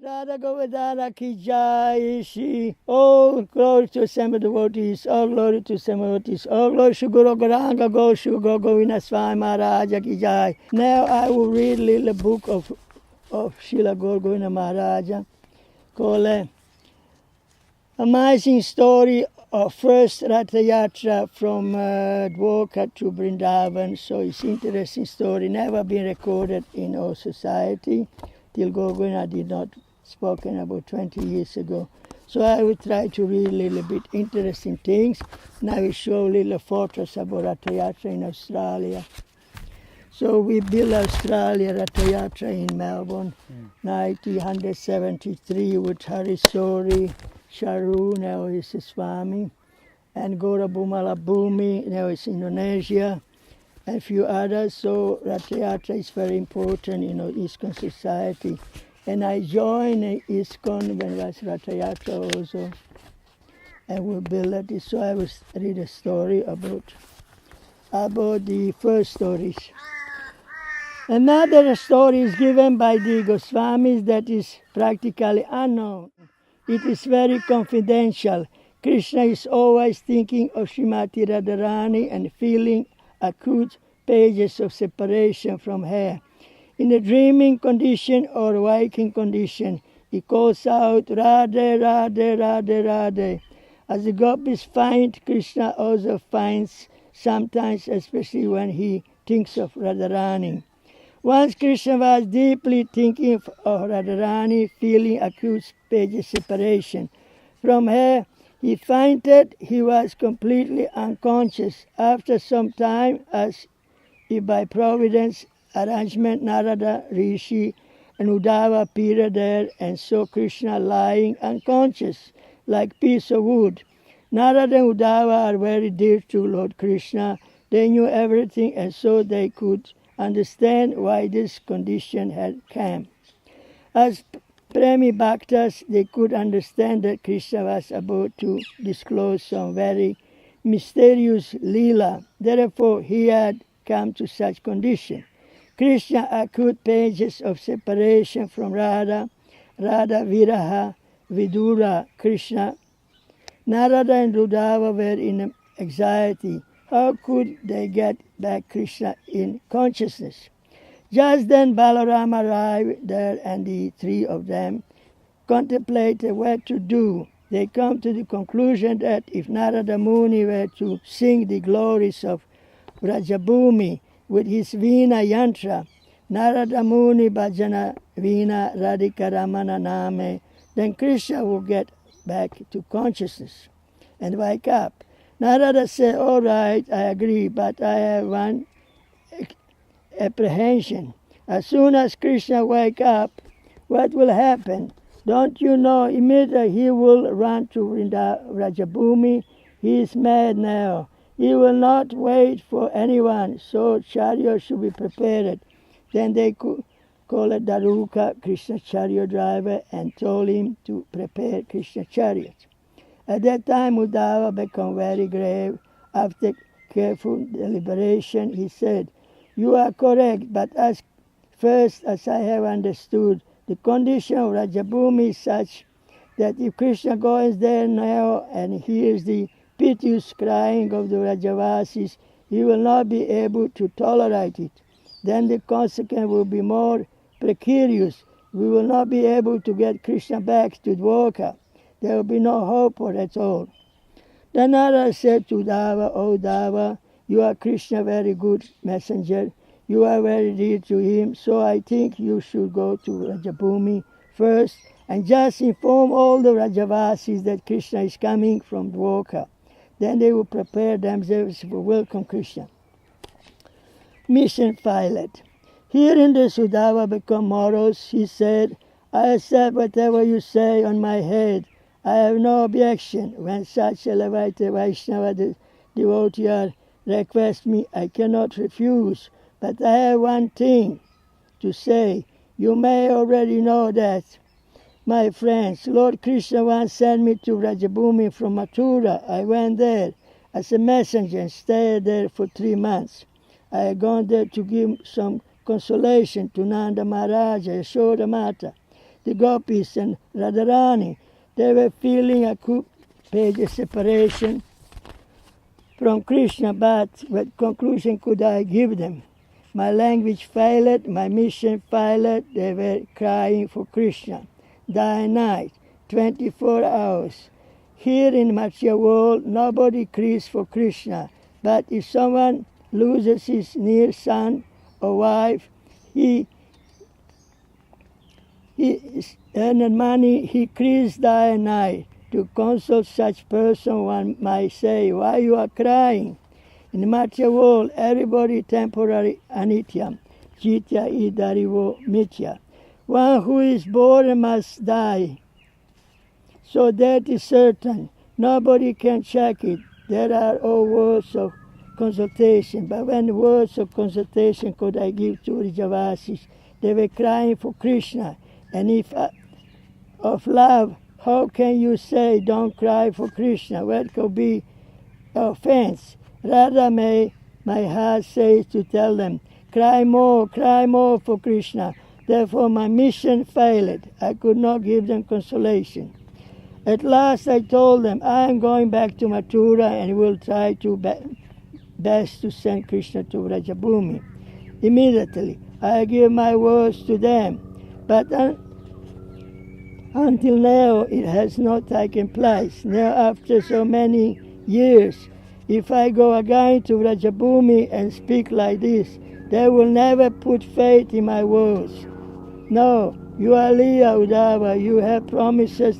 Radha Govardhana ki jai Shri. All glory to assembled devotees, all glory to assembled devotees, all glory to Guru Garanga Go Shri Govinda Swami Maharaja ki jai. Now I will read a little book of Srila Govinda Maharaja called Amazing Story of First Ratha Yatra from Dwarka to Vrindavan. So it's interesting story, never been recorded in our society till Govinda did not spoken about 20 years ago. So I will try to read a little bit interesting things, and I will show little photos about Ratha Yatra in Australia. So we built Australia Ratha Yatra in Melbourne, 1973 with Harisori, Sharu, now is Swami, and Gour Bumala Bhumi, now it's Indonesia, and a few others. So Ratha Yatra is very important in our ISKCON society. And I joined ISKCON when it was Ratha Yatra also, and we built it. So I will read a story about the first stories. Another story is given by the Goswamis that is practically unknown. It is very confidential. Krishna is always thinking of Srimati Radharani and feeling acute pages of separation from her. In a dreaming condition or waking condition, he calls out, Radhe, Radhe, Radhe, Radhe. As the gopis find, Krishna also finds sometimes, especially when he thinks of Radharani. Once Krishna was deeply thinking of Radharani, feeling acute pages separation from her. He found that he was completely unconscious. After some time, as if by providence arrangement, Narada, Rishi, and Uddhava appeared there and saw Krishna lying unconscious, like piece of wood. Narada and Uddhava are very dear to Lord Krishna. They knew everything, and so they could understand why this condition had come. As Premi Bhaktas, they could understand that Krishna was about to disclose some very mysterious Leela. Therefore, he had come to such condition. Krishna acute pages of separation from Radha, Radha Viraha, Vidura, Krishna. Narada and Uddhava were in anxiety. How could they get back Krishna in consciousness? Just then Balarama arrived there, and the three of them contemplated what to do. They come to the conclusion that if Narada Muni were to sing the glories of Vrajabhumi with his Veena Yantra, Narada Muni Bhajana Veena Radhika Ramana Name, then Krishna will get back to consciousness and wake up. Narada said, all right, I agree, but I have one apprehension. As soon as Krishna wake up, what will happen? Don't you know immediately he will run to Vrajabhumi? He is mad now. He will not wait for anyone, so chariot should be prepared. Then they called Daruka, Krishna's chariot driver, and told him to prepare Krishna's chariot. At that time, Uddhava became very grave. After careful deliberation, he said, you are correct, but as I have understood, the condition of Vrajabhumi is such that if Krishna goes there now and hears the piteous crying of the Vrajavasis, he will not be able to tolerate it. Then the consequence will be more precarious. We will not be able to get Krishna back to Dwarka. There will be no hope for it at all. Then Narada said to Uddhava, O Uddhava, you are Krishna, very good messenger. You are very dear to him, so I think you should go to Vrajabhumi first and just inform all the Vrajavasis that Krishna is coming from Dwarka. Then they will prepare themselves for welcome Krishna. Mission pilot. Hearing this, Uddhava became morose. He said, I accept whatever you say on my head. I have no objection. When such elevated Vaishnava devotee requests me, I cannot refuse. But I have one thing to say. You may already know that. My friends, Lord Krishna once sent me to Vrajabhumi from Mathura. I went there as a messenger and stayed there for 3 months. I had gone there to give some consolation to Nanda Maharaja, Yashoda Mata. the gopis and Radharani. They were feeling acute pages separation from Krishna, but what conclusion could I give them? My language failed, my mission failed, they were crying for Krishna. Day and night, 24 hours. Here in material world, nobody cries for Krishna, but if someone loses his near son or wife, he earns money, he cries day and night. To console such person, one might say, why you are crying? In the material world, everybody temporary anityam, jitya idarivo mitya. One who is born must die. So that is certain. Nobody can check it. There are all words of consultation. But when words of consultation could I give to Rajavasis? They were crying for Krishna. And if of love, how can you say don't cry for Krishna? What could be offense? Rather may my heart says to tell them, cry more for Krishna. Therefore my mission failed. I could not give them consolation. At last I told them, I am going back to Mathura and will try to best to send Krishna to Vrajabhumi. Immediately I give my words to them. But until now it has not taken place. Now after so many years, if I go again to Vrajabhumi and speak like this, they will never put faith in my words. No, you are Leah Uddhava, you have promised us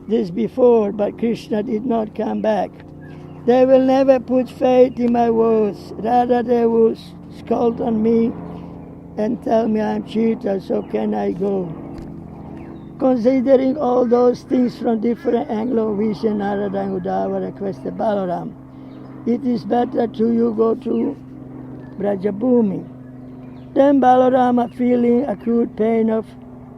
this before, but Krishna did not come back. They will never put faith in my words. Rather they will scold on me and tell me I'm cheater, so can I go? Considering all those things from different angles of vision, Narada and Uddhava requested Balaram, it is better to you go to Vrajabhumi. Then Balarama, feeling acute pain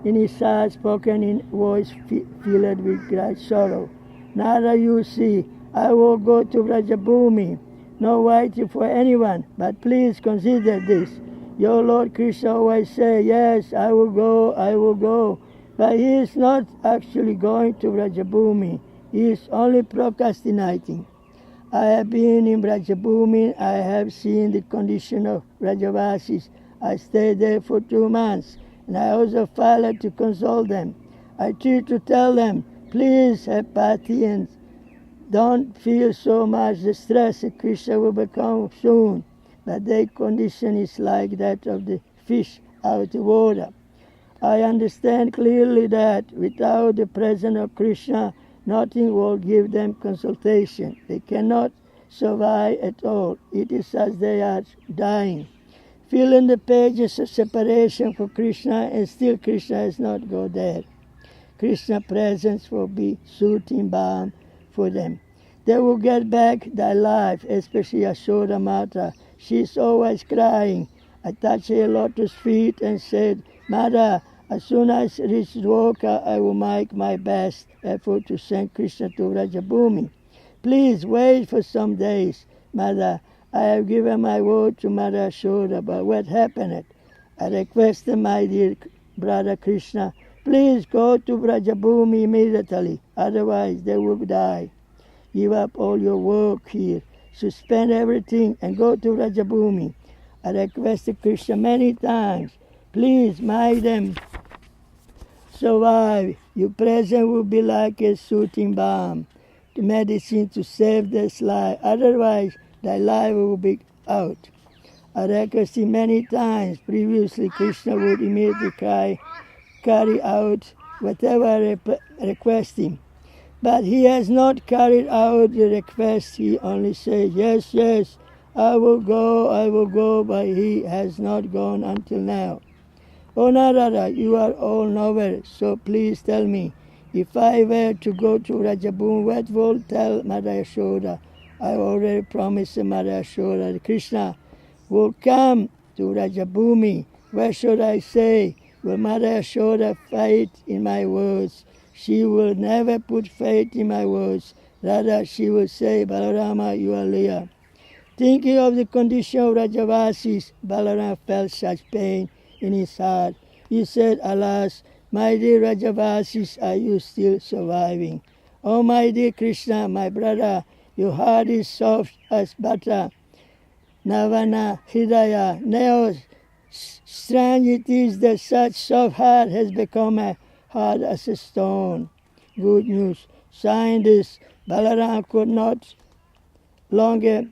in his heart, spoken in voice filled with great sorrow. Narada, you see, I will go to Vrajabhumi, not waiting for anyone, but please consider this. Your Lord Krishna always say, yes, I will go. But he is not actually going to Vrajabhumi. He is only procrastinating. I have been in Vrajabhumi. I have seen the condition of Vrajavasis. I stayed there for 2 months, and I also failed to console them. I tried to tell them, please have pity and don't feel so much distress that Krishna will become soon. But their condition is like that of the fish out of the water. I understand clearly that without the presence of Krishna, nothing will give them consolation. They cannot survive at all. It is as they are dying. Filling the pages of separation for Krishna, and still Krishna has not gone there. Krishna's presence will be soothing balm for them. They will get back their life, especially Yashoda Mata. She is always crying. I touched her lotus feet and said, Mother, as soon as I reach Dwarka, I will make my best effort to send Krishna to Vrajabhumi. Please wait for some days, Mother. I have given my word to Mother Yashoda, but what happened? I requested my dear brother Krishna, please go to Vrajabhumi immediately, otherwise they will die. Give up all your work here, suspend everything and go to Vrajabhumi. I requested Krishna many times, please make them survive. Your presence will be like a soothing balm, the medicine to save their life. Otherwise, their life will be out. I requested many times. Previously, Krishna would immediately carry out whatever I requested. But he has not carried out the request. He only says, yes, I will go, but he has not gone until now. Oh Narada, you are all knowers, so please tell me, if I were to go to Vrajabhumi, what will tell Mother Yashoda? I already promised Mother Yashoda that Krishna will come to Vrajabhumi. What should I say? Will Mother Yashoda faith in my words? She will never put faith in my words. Rather, she will say, Balarama, you are Leah. Thinking of the condition of Rajavasis, Balarama felt such pain in his heart. He said, alas, My dear Rajavasis, are you still surviving? Oh, my dear Krishna, my brother, your heart is soft as butter. Navana Hridaya. Now, strange it is that such soft heart has become hard as a stone. Good news. Scientists, Balaram could not longer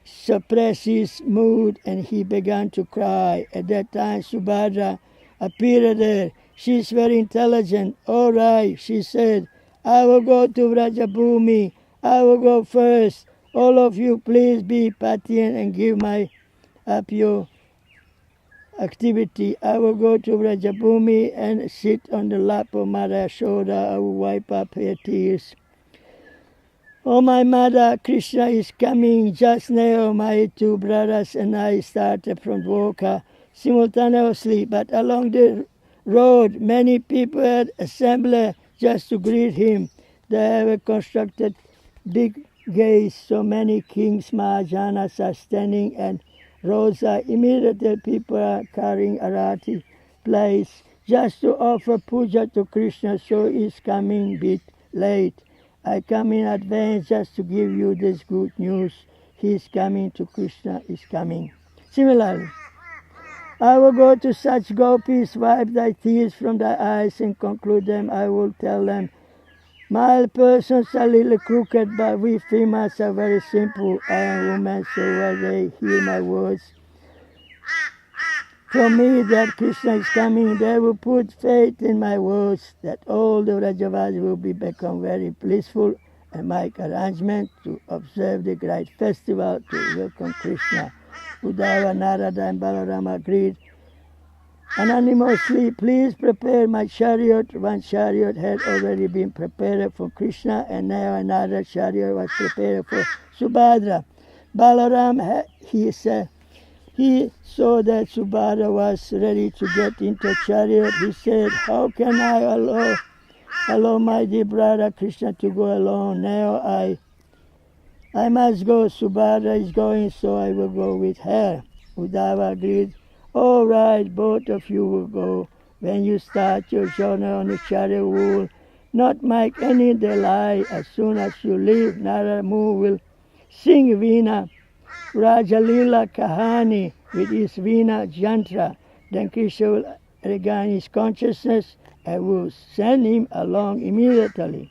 suppress his mood and he began to cry. At that time, Subhadra appeared there. She is very intelligent. All right, she said, I will go to Vrajabhumi. I will go first. All of you, please be patient and give up your activity. I will go to Vrajabhumi and sit on the lap of Mother Yashoda. I will wipe up her tears. Oh, my mother, Krishna is coming. Just now, my two brothers and I started from Dwarka simultaneously, but along the road, many people had assembled just to greet him. They have constructed big gates, so many kings, Mahajanas are standing, and roads are immediately people are carrying arati plates just to offer puja to Krishna, so he's coming a bit late. I come in advance just to give you this good news. He is coming to Krishna is coming. Similarly, I will go to such gopis, wipe thy tears from thy eyes and conclude them. I will tell them, male persons are a little crooked, but we females are very simple. I am woman, so when they hear my words from me that Krishna is coming, they will put faith in my words that all the Rajavas will become very blissful and make arrangements to observe the great festival to welcome Krishna. Uddhava, Narada and Balarama agreed anonymously, please prepare my chariot. One chariot had already been prepared for Krishna and now another chariot was prepared for Subhadra. Balaram, he saw that Subhadra was ready to get into chariot. He said, how can I allow my dear brother Krishna to go alone? Now I must go. Subhadra is going, so I will go with her. Uddhava agreed. All right, both of you will go. When you start your journey on the chariot, we will not make any delay. As soon as you leave, Narada will sing Veena Rajalila Kahani with his Veena Jantra. Then Krishna will regain his consciousness and will send him along immediately.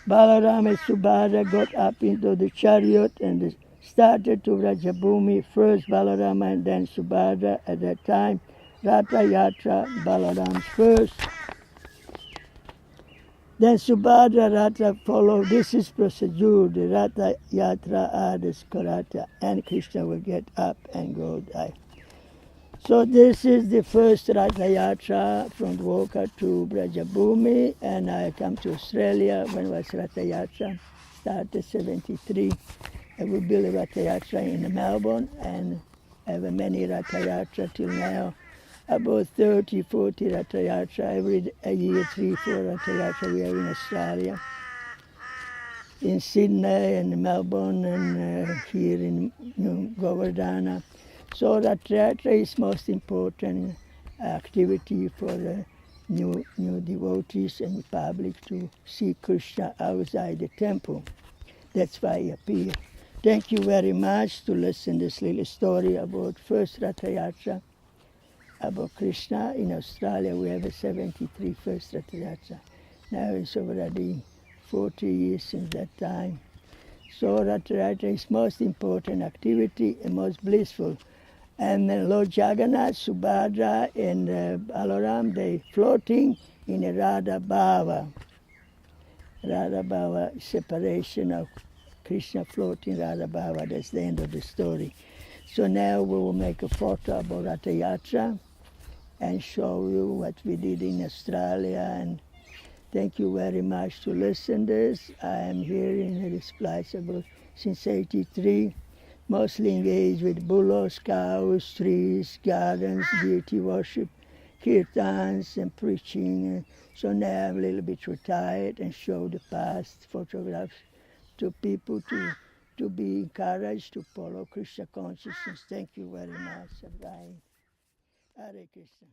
Balaram and Subhadra got up into the chariot and started to Vrajabhumi. First Balarama and then Subhadra. At that time, Ratha Yatra, Balaram's first. Then Subhadra, Ratha followed. This is procedure. The Ratha Yatra adds Karata, and Krishna will get up and go die. So this is the first Ratha Yatra from Dwarka to Brajabhumi, and I come to Australia when was Ratha Yatra, started 73. I will build a Ratha Yatra in Melbourne and have many Ratha Yatra till now. About 30, 40 Ratha Yatra every year, 3, 4 Ratha Yatra we have in Australia, in Sydney and Melbourne and here in Govardhana. So Ratha Yatra is most important activity for new devotees and the public to see Krishna outside the temple. That's why I appear. Thank you very much to listen to this little story about first Ratha Yatra. About Krishna. In Australia we have a 73 first Ratha Yatra. Now it's already 40 years since that time. So Ratha Yatra is most important activity and most blissful. And Lord Jagannath, Subhadra and Balaram, they floating in a Radha Bhava. Radha Bhava, separation of Krishna floating Radha Bhava. That's the end of the story. So now we will make a photo about Ratha Yatra and show you what we did in Australia. And thank you very much to listen to this. I am here in this place about since 83, mostly engaged with bullocks, cows, trees, gardens, deity worship, kirtans and preaching. So now I'm a little bit retired and show the past photographs to people to be encouraged to follow Krishna consciousness. Thank you very much. Bye. Hare Krishna.